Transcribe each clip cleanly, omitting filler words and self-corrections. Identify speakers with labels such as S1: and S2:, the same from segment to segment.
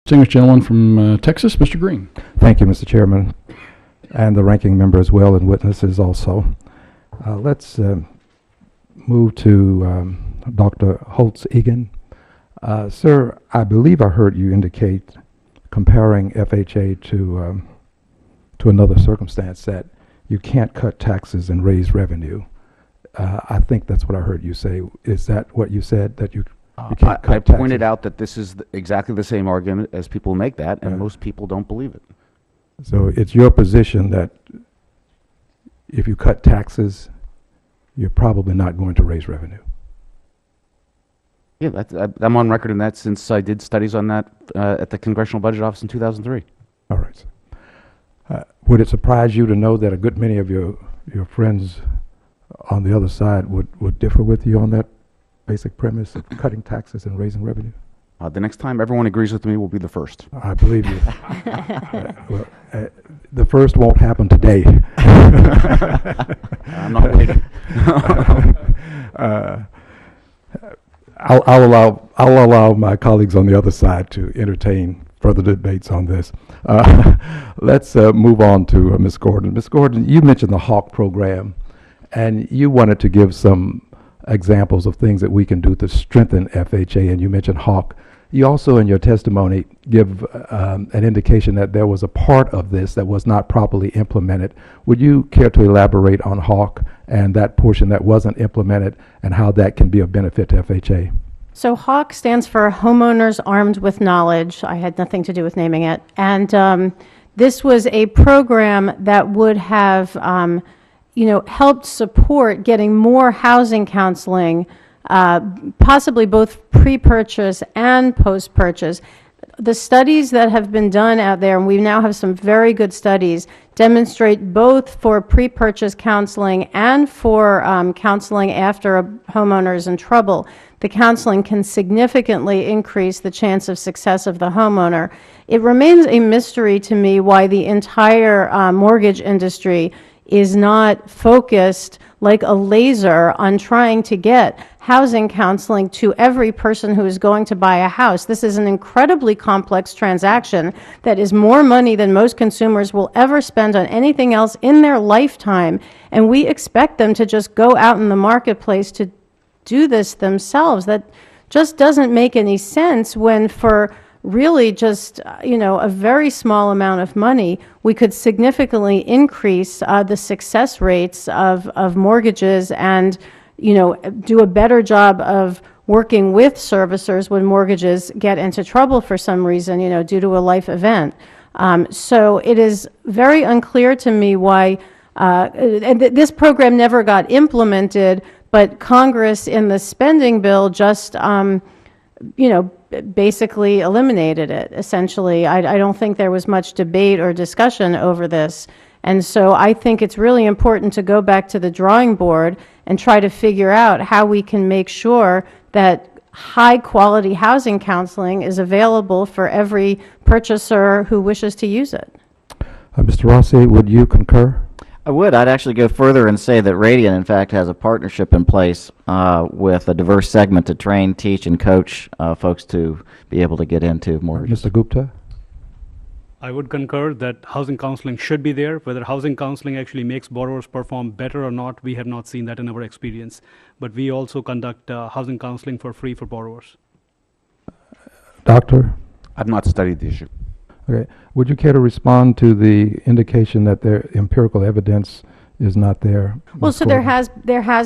S1: Distinguished gentleman from Texas, Mr. Green.
S2: Thank you, Mr. Chairman, and the ranking member as well, and witnesses also. Let's move to Dr. Holtz-Egan. Sir, I believe I heard you indicate, comparing FHA to another circumstance, that you can't cut taxes and raise revenue. I think that's what I heard you say. Is that what you said, that you can't cut taxes?
S3: I pointed out that this is exactly the same argument as people make that, and most people don't believe it.
S2: So it's your position that if you cut taxes, you're probably not going to raise revenue.
S3: Yeah, I'm on record in that since I did studies on that at the Congressional Budget Office in 2003.
S2: All right. Would it surprise you to know that a good many of your friends on the other side would differ with you on that basic premise of cutting taxes and raising revenue?
S3: The next time everyone agrees with me will be the first.
S2: I believe you. The first won't happen today.
S3: I'm not waiting.
S2: I'll allow my colleagues on the other side to entertain further debates on this. Let's move on to Ms. Gordon. Ms. Gordon, you mentioned the HAWK program, and you wanted to give some examples of things that we can do to strengthen FHA, and you mentioned HAWK. You also, in your testimony, give an indication that there was a part of this that was not properly implemented. Would you care to elaborate on HAWK and that portion that wasn't implemented and how that can be of benefit to FHA?
S4: So HAWK stands for Homeowners Armed with Knowledge. I had nothing to do with naming it. And this was a program that would have helped support getting more housing counseling, possibly both pre-purchase and post-purchase. The studies that have been done out there, and we now have some very good studies, demonstrate both for pre-purchase counseling and for counseling after a homeowner is in trouble, the counseling can significantly increase the chance of success of the homeowner. It remains a mystery to me why the entire mortgage industry is not focused like a laser on trying to get housing counseling to every person who is going to buy a house. This is an incredibly complex transaction that is more money than most consumers will ever spend on anything else in their lifetime, and we expect them to just go out in the marketplace to do this themselves. That just doesn't make any sense when for really just, a very small amount of money, we could significantly increase the success rates of mortgages and, do a better job of working with servicers when mortgages get into trouble for some reason, due to a life event. So it is very unclear to me why this program never got implemented, but Congress in the spending bill just, basically eliminated it, essentially. I don't think there was much debate or discussion over this. And so I think it's really important to go back to the drawing board and try to figure out how we can make sure that high-quality housing counseling is available for every purchaser who wishes to use it.
S2: Mr. Rossi, would you concur?
S5: I would. I'd actually go further and say that Radiant, in fact, has a partnership in place with a diverse segment to train, teach, and coach folks to be able to get into mortgages.
S2: Mr. Gupta?
S6: I would concur that housing counseling should be there. Whether housing counseling actually makes borrowers perform better or not, we have not seen that in our experience. But we also conduct housing counseling for free for borrowers.
S2: Doctor?
S3: I've not studied the issue.
S2: Okay. Would you care to respond to the indication that their empirical evidence is not there?
S4: Well, so there has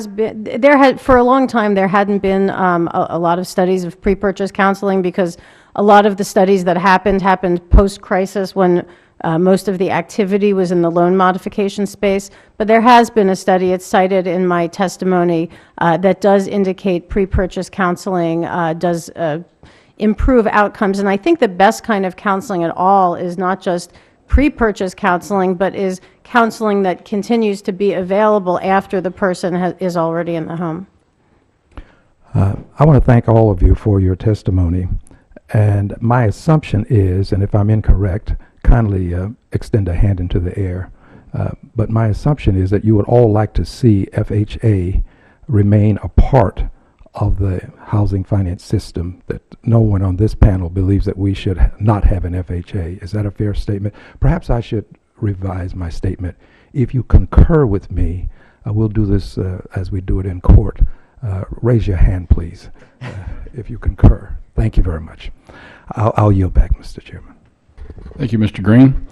S4: been for a long time there hadn't been a lot of studies of pre-purchase counseling because a lot of the studies that happened post-crisis when most of the activity was in the loan modification space. But there has been a study, it's cited in my testimony, that does indicate pre-purchase counseling does improve outcomes. And I think the best kind of counseling at all is not just pre-purchase counseling, but is counseling that continues to be available after the person is already in the home.
S2: I want to thank all of you for your testimony. And my assumption is, and if I'm incorrect, kindly extend a hand into the air. But my assumption is that you would all like to see FHA remain a part of the housing finance system that no one on this panel believes that we should not have an FHA. Is that a fair statement? Perhaps I should revise my statement. If you concur with me, we'll do this as we do it in court. Raise your hand, please, if you concur. Thank you very much. I'll yield back, Mr. Chairman.
S1: Thank you, Mr. Green.